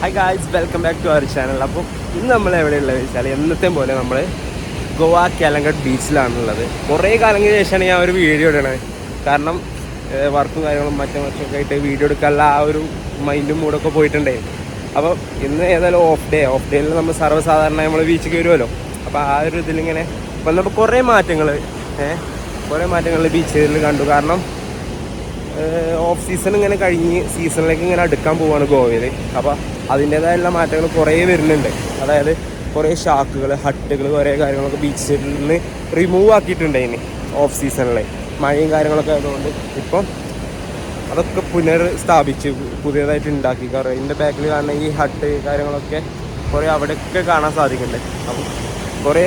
Hi guys, welcome back to our channel. അപ്പോൾ ഇന്ന് നമ്മൾ എവിടെയുള്ളത് വെച്ചാൽ എന്നത്തെ പോലെ നമ്മൾ ഗോവ കാലങ്കട്ട് ബീച്ചിലാണുള്ളത്. കുറേ കാലങ്ങൾക്ക് ശേഷമാണ് ഞാൻ ഒരു വീഡിയോ ഇടണത്. കാരണം വർക്കും കാര്യങ്ങളും മറ്റൊക്കെ ആയിട്ട് വീഡിയോ എടുക്കാനുള്ള ആ ഒരു മൈൻഡും മൂടൊക്കെ പോയിട്ടുണ്ടേ. അപ്പോൾ ഇന്ന് ഏതായാലും ഓഫ് ഡേയിൽ നമ്മൾ സർവ്വസാധാരണ നമ്മൾ ബീച്ചിൽ വരുമല്ലോ. അപ്പോൾ ആ ഒരു ഇതിലിങ്ങനെ വന്നപ്പോൾ കുറേ മാറ്റങ്ങൾ ബീച്ചിൽ കണ്ടു. കാരണം ഓഫ് സീസൺ ഇങ്ങനെ കഴിഞ്ഞ് സീസണിലേക്ക് ഇങ്ങനെ അടുക്കാൻ പോവുകയാണ് ഗോവയിൽ. അപ്പോൾ അതിൻ്റേതായുള്ള മാറ്റങ്ങൾ കുറേ വരുന്നുണ്ട്. അതായത് കുറേ ഷാക്കുകൾ, ഹട്ടുകൾ, കുറേ കാര്യങ്ങളൊക്കെ ബീച്ച് സൈഡിൽ നിന്ന് റിമൂവ് ആക്കിയിട്ടുണ്ട് ഇനി ഓഫ് സീസണിൽ മഴയും കാര്യങ്ങളൊക്കെ ആയതുകൊണ്ട്. ഇപ്പം അതൊക്കെ പുനഃസ്ഥാപിച്ച് പുതിയതായിട്ട് ഉണ്ടാക്കി. കാരണം ഇതിൻ്റെ ബാക്കിൽ കാണുന്ന ഈ ഹട്ട് കാര്യങ്ങളൊക്കെ കുറേ അവിടെയൊക്കെ കാണാൻ സാധിക്കുന്നുണ്ട്. അപ്പം കുറേ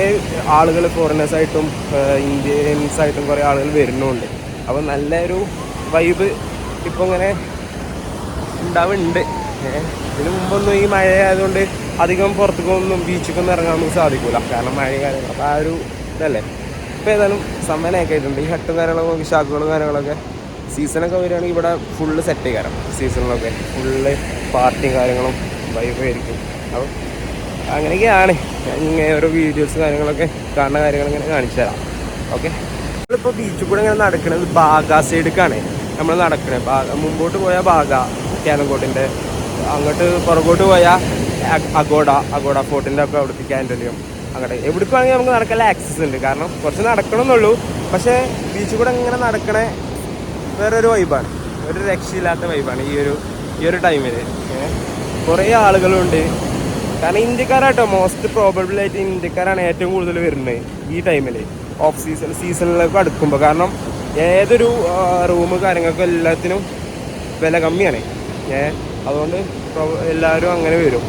ആളുകൾ ഫോറിനേഴ്സായിട്ടും ഇന്ത്യൻസായിട്ടും കുറേ ആളുകൾ വരുന്നുണ്ട്. അപ്പം നല്ലൊരു വൈബ് ഇപ്പോൾ ഇങ്ങനെ ഉണ്ടാവുന്നുണ്ട്. ഇതിന് മുമ്പൊന്നും ഈ മഴ ആയതുകൊണ്ട് അധികം പുറത്തേക്കൊന്നും ബീച്ചിക്കൊന്നും ഇറങ്ങാൻ നമുക്ക് സാധിക്കില്ല. കാരണം മഴ കാര്യങ്ങൾ അപ്പോൾ ആ ഒരു ഇതല്ലേ. ഇപ്പോൾ ഏതായാലും സമ്മനൊക്കെ ആയിട്ടുണ്ട്. ഈ ഹട്ടും കാര്യങ്ങളൊക്കെ ഷാക്കുകളും കാര്യങ്ങളൊക്കെ സീസണൊക്കെ വരികയാണെങ്കിൽ ഇവിടെ ഫുള്ള് സെറ്റ് കയറാം. സീസണിലൊക്കെ ഫുള്ള് പാർട്ടിയും കാര്യങ്ങളും വൈബായിരിക്കും. അപ്പോൾ അങ്ങനെയൊക്കെയാണ് ഇങ്ങനെ ഓരോ വീഡിയോസ് കാര്യങ്ങളൊക്കെ കാണുന്ന കാര്യങ്ങൾ ഇങ്ങനെ കാണിച്ചു തരാം. ഓക്കെ, നമ്മളിപ്പോൾ ബീച്ചിൽ കൂടെ ഇങ്ങനെ നടക്കുന്നത് ബാഗ സൈഡിലേക്കാണ് നമ്മൾ നടക്കുന്നത്. മുമ്പോട്ട് പോയാൽ ബാഗ കാലങ്കോട്ടിൻ്റെ, അങ്ങോട്ട് പുറകോട്ട് പോയാൽ അഗോഡ ഫോർട്ടിൻ്റെ ഒക്കെ അവിടുത്തെ ക്യാൻഡലിയും അങ്ങോട്ട് എവിടേക്ക് വേണമെങ്കിൽ നമുക്ക് നടക്കാനുള്ള ആക്സസ് ഉണ്ട്. കാരണം കുറച്ച് നടക്കണമെന്നുള്ളൂ. പക്ഷേ ബീച്ചിൽ കൂടെ ഇങ്ങനെ നടക്കണേ വേറൊരു വൈബാണ്, ഒരു രക്ഷയില്ലാത്ത വൈബാണ് ഈ ഒരു ടൈമിൽ. കുറേ ആളുകളുണ്ട്. കാരണം ഇന്ത്യക്കാരാട്ടോ മോസ്റ്റ് പ്രോബബിളായിട്ട് ഇന്ത്യക്കാരാണ് ഏറ്റവും കൂടുതൽ വരുന്നത് ഈ ടൈമിൽ ഓഫ് സീസണിലേക്ക് അടുക്കുമ്പോൾ. കാരണം ഏതൊരു റൂം കാര്യങ്ങൾക്കും എല്ലാത്തിനും വില കമ്മിയാണ്. അതുകൊണ്ട് എല്ലാവരും അങ്ങനെ വരും.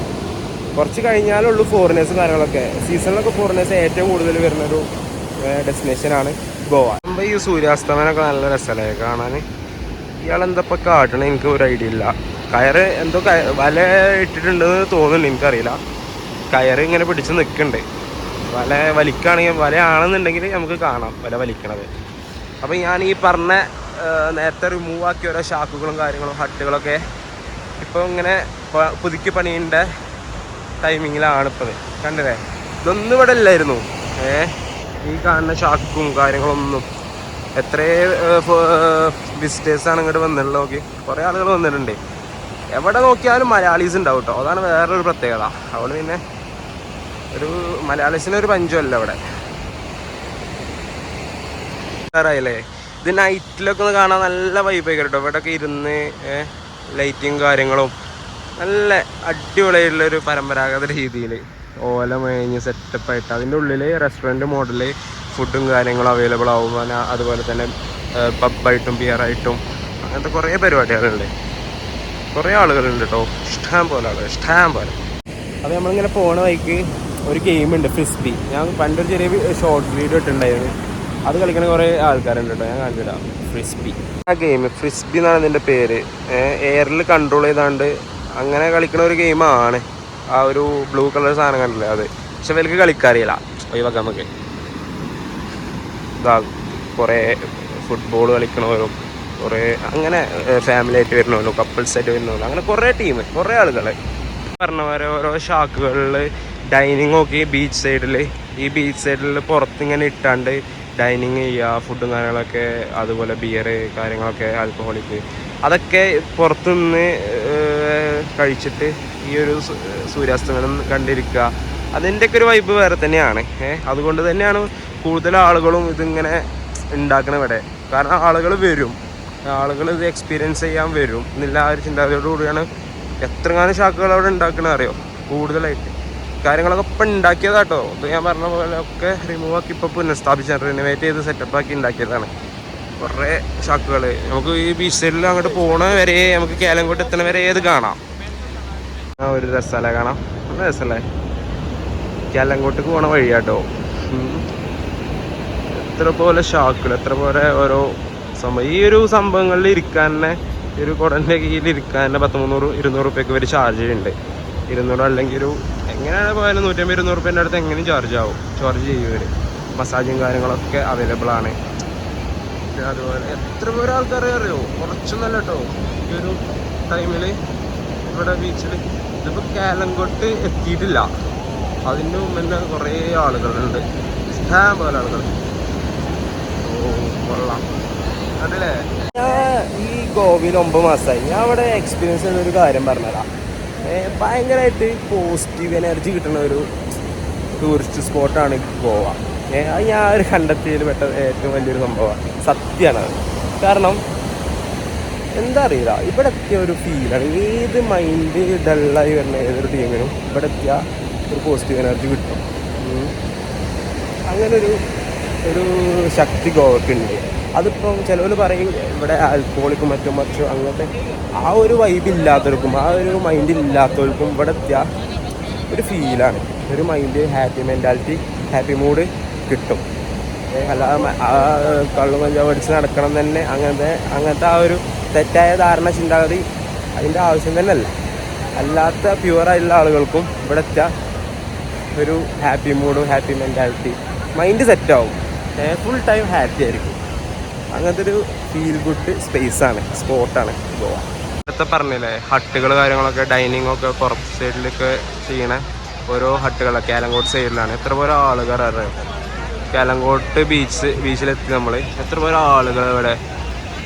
കുറച്ച് കഴിഞ്ഞാലുള്ളൂ ഫോറിനേഴ്സും കാര്യങ്ങളൊക്കെ. സീസണിലൊക്കെ ഫോറിനേഴ്സ് ഏറ്റവും കൂടുതൽ വരുന്നൊരു ഡെസ്റ്റിനേഷനാണ് ഗോവ. നമ്മൾ ഈ സൂര്യാസ്തമനമൊക്കെ നല്ല രസമല്ലേ കാണാൻ. ഇയാളെന്തപ്പോൾ കാട്ടണം എനിക്ക് ഒരു ഐഡിയ ഇല്ല. കയറ് എന്തോ വല ഇട്ടിട്ടുണ്ടെന്ന് തോന്നുന്നുണ്ട്, എനിക്കറിയില്ല. കയറ് ഇങ്ങനെ പിടിച്ച് നിൽക്കുന്നുണ്ട്. വല വലിക്കുകയാണെങ്കിൽ വലയാണെന്നുണ്ടെങ്കിൽ നമുക്ക് കാണാം വല വലിക്കണത്. അപ്പോൾ ഞാൻ ഈ പറഞ്ഞ നേരത്തെ റിമൂവ് ആക്കിയ ഓരോ ഷാക്കുകളും കാര്യങ്ങളും ഹട്ടുകളൊക്കെ ഇപ്പോൾ ഇങ്ങനെ പുതുക്കി പണീൻ്റെ ടൈമിങ്ങിലാണ് ഇപ്പോൾ. കണ്ടില്ലേ, ഇതൊന്നും ഇവിടെ ഇല്ലായിരുന്നു. ഈ കാണുന്ന ഷാക്കും കാര്യങ്ങളൊന്നും. എത്രയോ വിസിറ്റേഴ്സാണ് ഇങ്ങോട്ട് വന്നിട്ടുള്ളത്. നോക്കി കുറേ ആളുകൾ വന്നിട്ടുണ്ട്. എവിടെ നോക്കിയാലും മലയാളീസ് ഉണ്ടാവും കേട്ടോ. അതാണ് വേറൊരു പ്രത്യേകത. അതുകൊണ്ട് പിന്നെ ഒരു മലയാളീസിനൊരു പഞ്ചമല്ല ഇവിടെ. ല്ലേ ഇത് നൈറ്റിലൊക്കെ ഒന്ന് കാണാൻ നല്ല വൈബായി കേട്ടോ. ഇവിടെയൊക്കെ ഇരുന്ന് ലൈറ്റും കാര്യങ്ങളും നല്ല അടിപൊളിയായിട്ടുള്ളൊരു പരമ്പരാഗത രീതിയിൽ ഓല മേഞ്ഞ് സെറ്റപ്പായിട്ട് അതിൻ്റെ ഉള്ളിൽ റെസ്റ്റോറൻറ്റ് മോഡല് ഫുഡും കാര്യങ്ങളും അവൈലബിൾ ആവും. അതുപോലെ തന്നെ പബ്ബായിട്ടും ബിയറായിട്ടും അങ്ങനത്തെ കുറേ പരിപാടികളുണ്ട്. കുറേ ആളുകളുണ്ട് കേട്ടോ. ഇഷ്ടം പോലെ. അപ്പോൾ നമ്മളിങ്ങനെ പോണ വഴിക്ക് ഒരു ഗെയിമുണ്ട്, ഫ്രിസ്ബി. ഞാൻ പണ്ടൊരു ചെറിയ ഷോർട്ട് വീഡിയോ ഇട്ടുണ്ടായിരുന്നു. അത് കളിക്കുന്ന കുറേ ആൾക്കാരുണ്ട് കേട്ടോ. ഞാൻ കാണിച്ചിടാം. ഫ്രിസ്ബി ആ ഗെയിം, ഫ്രിസ്ബി എന്നാണ് ഇതിൻ്റെ പേര്. എയറിൽ കൺട്രോൾ ചെയ്താണ്ട് അങ്ങനെ കളിക്കുന്ന ഒരു ഗെയിമാണ്. ആ ഒരു ബ്ലൂ കളർ സാധനം കണ്ടില്ലേ അത്. പക്ഷെ ഇവർക്ക് കളിക്കാറിയില്ല. ഒഴിവാക്കാം നമുക്ക്. ഇതാ കുറേ ഫുട്ബോൾ കളിക്കണവരും കുറേ അങ്ങനെ ഫാമിലി ആയിട്ട് വരുന്നവരും കപ്പിൾസായിട്ട് വരുന്നവരും അങ്ങനെ കുറേ ടീം, കുറേ ആളുകൾ പറഞ്ഞ പോലെ ഓരോ ഷാക്കുകളിൽ ഡൈനിങ് നോക്കി ഈ ബീച്ച് സൈഡിൽ പുറത്തിങ്ങനെ ഇട്ടാണ്ട് ഡൈനിങ് ചെയ്യുക, ഫുഡും കാര്യങ്ങളൊക്കെ. അതുപോലെ ബിയറ് കാര്യങ്ങളൊക്കെ, ആൽക്കഹോളിക് അതൊക്കെ പുറത്തുനിന്ന് കഴിച്ചിട്ട് ഈ ഒരു സൂര്യാസ്തമനം കണ്ടിരിക്കുക. അതിൻ്റെയൊക്കെ ഒരു വൈബ് വേറെ തന്നെയാണ്. അതുകൊണ്ട് തന്നെയാണ് കൂടുതൽ ആളുകളും ഇതിങ്ങനെ ഉണ്ടാക്കണം ഇവിടെ. കാരണം ആളുകൾ ഇത് എക്സ്പീരിയൻസ് ചെയ്യാൻ വരും എന്നില്ല ആ ഒരു ചിന്താഗതിയോടുകൂടിയാണ് എത്രങ്ങാനും ഷാക്കുകൾ അവിടെ ഉണ്ടാക്കണത് അറിയോ. കൂടുതലായിട്ട് കാര്യങ്ങളൊക്കെ ഇപ്പം ഉണ്ടാക്കിയതാട്ടോ. ഇത് ഞാൻ പറഞ്ഞ പോലെ ഒക്കെ റിമൂവ് ആക്കി ഇപ്പോൾ പുനഃസ്ഥാപിച്ച റിനോവേറ്റ് ചെയ്ത് സെറ്റപ്പാക്കി ഉണ്ടാക്കിയതാണ് കുറേ ഷാക്കുകൾ. നമുക്ക് ഈ ബീച്ച് സൈഡിൽ അങ്ങോട്ട് പോണ വരെ, നമുക്ക് കാലങ്കോട്ട് എത്തണ വരെ ഏത് കാണാം. ആ ഒരു രസമല്ലേ കാണാം, നല്ല രസമല്ലേ. കാലങ്കോട്ടേക്ക് പോണ വഴിയാട്ടോ. എത്ര പോലെ ഷാക്കുകൾ, എത്ര പോലെ ഓരോ സംഭവം. ഈ ഒരു സംഭവങ്ങളിൽ ഇരിക്കാൻ തന്നെ, ഈ ഒരു കുടൻ്റെ കീഴിൽ ഇരിക്കാൻ തന്നെ 100-200 റുപ്യക്ക് വരെ ചാർജ് ചെയ്യുന്നുണ്ട്. 200 അല്ലെങ്കിൽ ഒരു എങ്ങനെയാണ് പോയാലും 150-200 റുപ്യേൻ്റെ അടുത്ത് എങ്ങനെയും ചാർജ് ചെയ്യും ഇവർ. മസാജും കാര്യങ്ങളൊക്കെ അവൈലബിൾ ആണ്. അതുപോലെ എത്ര പേര് ആൾക്കാരെ അറിയോ, കുറച്ചൊന്നല്ല കേട്ടോ. ഈ ഒരു ടൈമിൽ ഇവിടെ ബീച്ചിൽ ഇതിപ്പോൾ കാലങ്കോട്ട് എത്തിയിട്ടില്ല, അതിൻ്റെ മുമ്പ് തന്നെ കുറേ ആളുകളുണ്ട്, ഇഷ്ടം പോലെ ആളുകൾ. ഓ കൊള്ളാം. അതല്ലേ ഞാൻ ഈ ഗോവയിൽ 9 മാസമായി. ഞാൻ അവിടെ എക്സ്പീരിയൻസ് ചെയ്യുന്നൊരു കാര്യം പറഞ്ഞുതരാം. ഭയങ്കരമായിട്ട് പോസിറ്റീവ് എനർജി കിട്ടുന്ന ഒരു ടൂറിസ്റ്റ് സ്പോട്ടാണ് ഗോവ. അത് ഞാൻ ഒരു കണ്ടെത്തിയതിൽ പെട്ട ഏറ്റവും വലിയൊരു സംഭവമാണ്, സത്യമാണ്. കാരണം എന്താ അറിയില്ല, ഇവിടെ എത്തിയ ഒരു ഫീലാണ്. ഏത് മൈൻഡ് ഡള്ളായി വരുന്ന ഏതൊരു ടീമിനും ഇവിടെ എത്തിയ ഒരു പോസിറ്റീവ് എനർജി കിട്ടും. അങ്ങനൊരു ശക്തി ഗോവയ്ക്കുണ്ട്. അതിപ്പം ചിലവർ പറയും ഇവിടെ ആൽക്കഹോളിക്കും മറ്റോ അങ്ങനത്തെ ആ ഒരു വൈബ് ഇല്ലാത്തവർക്കും ആ ഒരു മൈൻഡ് ഇല്ലാത്തവർക്കും ഇവിടെ എത്തിയ ഒരു ഫീലാണ്, ഒരു mind happy mentality, happy mood കിട്ടും. അല്ലാതെ ആ കള്ളും കഞ്ചാവ് അടിച്ച് നടക്കണം തന്നെ അങ്ങനത്തെ ആ ഒരു തെറ്റായ ധാരണ ചിന്താഗതി അതിൻ്റെ ആവശ്യം തന്നെ അല്ല. അല്ലാത്ത പ്യുവറായിട്ടുള്ള ആളുകൾക്കും ഇവിടെ എത്തിയ ഒരു ഹാപ്പി മൂഡും ഹാപ്പി മെൻറ്റാലിറ്റി, മൈൻഡ് സെറ്റാവും, ഫുൾ ടൈം ഹാപ്പി ആയിരിക്കും. അങ്ങനത്തെ ഒരു ഫീൽ ഗുഡ് സ്പേസാണ്, സ്പോട്ടാണ് ഗോവ. നേരത്തെ പറഞ്ഞില്ലേ ഹട്ടുകൾ കാര്യങ്ങളൊക്കെ ഡൈനിങ്ങൊക്കെ പുറത്ത് സൈഡിലൊക്കെ ചെയ്യണ ഓരോ ഹട്ടുകളൊക്കെ കാലങ്കോട്ട് സൈഡിലാണ്. എത്ര പോലെ ആളുകൾ അറിയാം. കാലങ്കോട്ട് ബീച്ചിലെത്തി നമ്മൾ എത്ര പോലെ ആളുകൾ ഇവിടെ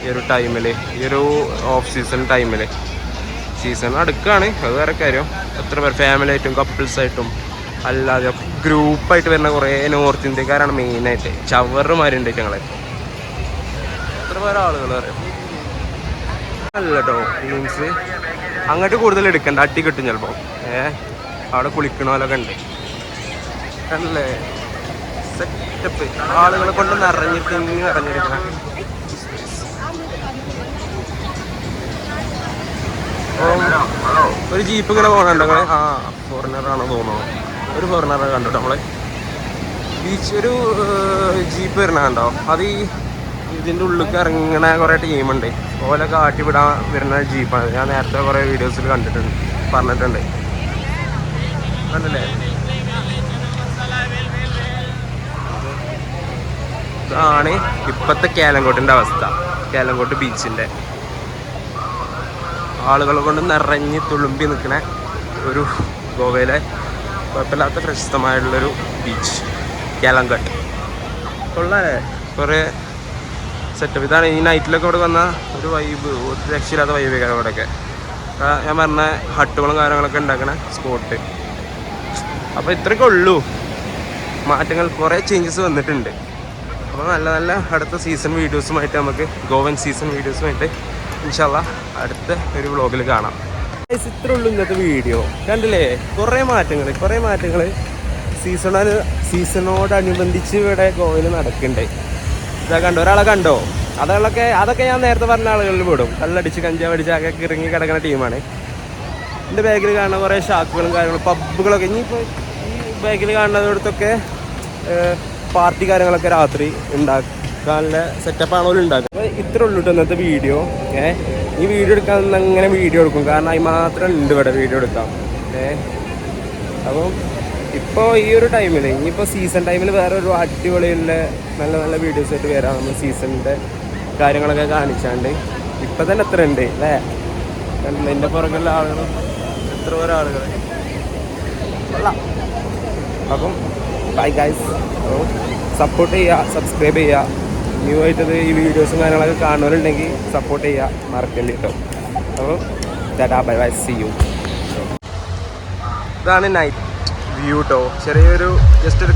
ഈ ഒരു ടൈമിൽ, ഈ ഒരു ഓഫ് സീസൺ ടൈമിൽ. സീസൺ അടുക്കാണ്, അത് വേറെ കാര്യം. എത്ര പേർ ഫാമിലി ആയിട്ടും കപ്പിൾസായിട്ടും അല്ലാതെ ഗ്രൂപ്പായിട്ട് വരുന്ന കുറേ നോർത്ത് ഇന്ത്യക്കാരാണ് മെയിനായിട്ട്. ചവറുമാരുണ്ട് ഞങ്ങളെ. എത്ര പേരെ ആളുകൾ അറിയാം. അല്ല കേട്ടോ, മീൻസ് അങ്ങോട്ട് കൂടുതൽ എടുക്കണ്ട, അട്ടി കിട്ടും ചിലപ്പോൾ. അവിടെ കുളിക്കണോലൊക്കെ ഉണ്ട്, അല്ലേ സെറ്റപ്പ്. ആളുകളെ കൊണ്ട് നിറഞ്ഞെടുക്കണം. ഒരു ജീപ്പ് ഇങ്ങനെ പോകണുണ്ട് നിങ്ങൾ. ആ ഫോറിനറാണോ തോന്നുന്നു, ഒരു ഫോറിനറെ കണ്ടു നമ്മള് ബീച്ച്. ഒരു ജീപ്പ് വരണ കണ്ടോ, അത് ഈ ഇതിൻ്റെ ഉള്ളിലേക്ക് ഇറങ്ങണ കുറേ ടീമുണ്ട്, ഓലെ കാട്ടിവിടാൻ വരുന്ന ജീപ്പാണ്. ഞാൻ നേരത്തെ കുറേ വീഡിയോസിൽ പറഞ്ഞിട്ടുണ്ട്, കണ്ടല്ലേ. ഇതാണ് ഇപ്പോഴത്തെ കാലങ്കോട്ടിൻ്റെ അവസ്ഥ. കാലങ്കോട്ട് ബീച്ചിൻ്റെ ആളുകളെ കൊണ്ട് നിറഞ്ഞ് തുളുമ്പി നിൽക്കുന്ന ഒരു ഗോവയിലെ കുഴപ്പമില്ലാത്ത പ്രശസ്തമായിട്ടുള്ളൊരു ബീച്ച് കാലങ്കോട്ട്. കൊള്ളാല്ലേ, കുറേ സെറ്റപ്പ്. ഇതാണ് ഈ നൈറ്റിലൊക്കെ ഇവിടെ വന്ന ഒരു വൈബ്, ഒരു രക്ഷയില്ലാത്ത വൈബ് ഇവിടെയൊക്കെ. ഞാൻ പറഞ്ഞ ഹട്ടുകളും കാര്യങ്ങളൊക്കെ ഉണ്ടാക്കണ സ്പോട്ട്. അപ്പോൾ ഇത്രയൊക്കെ ഉള്ളൂ മാറ്റങ്ങൾ, കുറേ ചേഞ്ചസ് വന്നിട്ടുണ്ട്. അപ്പോൾ നല്ല നല്ല അടുത്ത സീസൺ വീഡിയോസുമായിട്ട് നമുക്ക് ഗോവൻ സീസൺ വീഡിയോസുമായിട്ട് ഇൻഷാല്ലാ അടുത്ത ഒരു വ്ളോഗിൽ കാണാം. ഇത്രേ ഉള്ളൂ ഇന്നത്തെ വീഡിയോ. കണ്ടില്ലേ, കുറേ മാറ്റങ്ങൾ സീസണോടനുബന്ധിച്ച് ഇവിടെ ഗോവയിൽ നടക്കുന്നുണ്ട്. ഇതാ കണ്ടോ, ഒരാളെ കണ്ടോ? അതൊക്കെ ഞാൻ നേരത്തെ പറഞ്ഞ ആളുകളിൽ വിടും. കള്ളടിച്ച് കഞ്ചാവടിച്ച് ആകെ ഇറങ്ങി കിടക്കുന്ന ടീമാണ്. എൻ്റെ ബാഗിൽ കാണുന്ന കുറേ ഷാക്കുകളും കാര്യങ്ങളും പബ്ബുകളൊക്കെ. ഇനിയിപ്പോൾ ഈ ബാഗിൽ കാണുന്നതിടത്തൊക്കെ പാർട്ടി കാര്യങ്ങളൊക്കെ രാത്രി ഉണ്ടാക്കാനുള്ള സെറ്റപ്പാണോ ഉണ്ടാക്കുക. അപ്പോൾ ഇത്ര ഉള്ളൂ ഇന്നത്തെ വീഡിയോ. ഈ വീഡിയോ എടുക്കാൻ അങ്ങനെ വീഡിയോ എടുക്കും, കാരണം അതിന് മാത്രം ഉണ്ട് ഇവിടെ വീഡിയോ എടുക്കാം. അപ്പം ഇപ്പോൾ ഈ ഒരു ടൈമിൽ, ഇനിയിപ്പോൾ സീസൺ ടൈമിൽ വേറെ ഒരു അടിപൊളിയുള്ള നല്ല നല്ല വീഡിയോസ് ആയിട്ട് വരാം. നമ്മൾ സീസണിൻ്റെ കാര്യങ്ങളൊക്കെ കാണിച്ചാണ്ട്. ഇപ്പം തന്നെ എത്ര ഉണ്ട് അല്ലേ, എൻ്റെ പുറകുള്ള ആളുകൾ എത്ര പേരെ ആളുകൾ. അപ്പം ബൈ ഗൈസ്, സപ്പോർട്ട് ചെയ്യുക, സബ്സ്ക്രൈബ് ചെയ്യുക. ന്യൂ ആയിട്ടത് ഈ വീഡിയോസും കാര്യങ്ങളൊക്കെ കാണുന്നവരുണ്ടെങ്കിൽ സപ്പോർട്ട് ചെയ്യുക, മറക്കേണ്ടി കേട്ടോ. അപ്പം tata bye bye, see you. ഇതാണ് നൈറ്റ് വ്യൂ കേട്ടോ. ചെറിയൊരു ജസ്റ്റ് ഒരു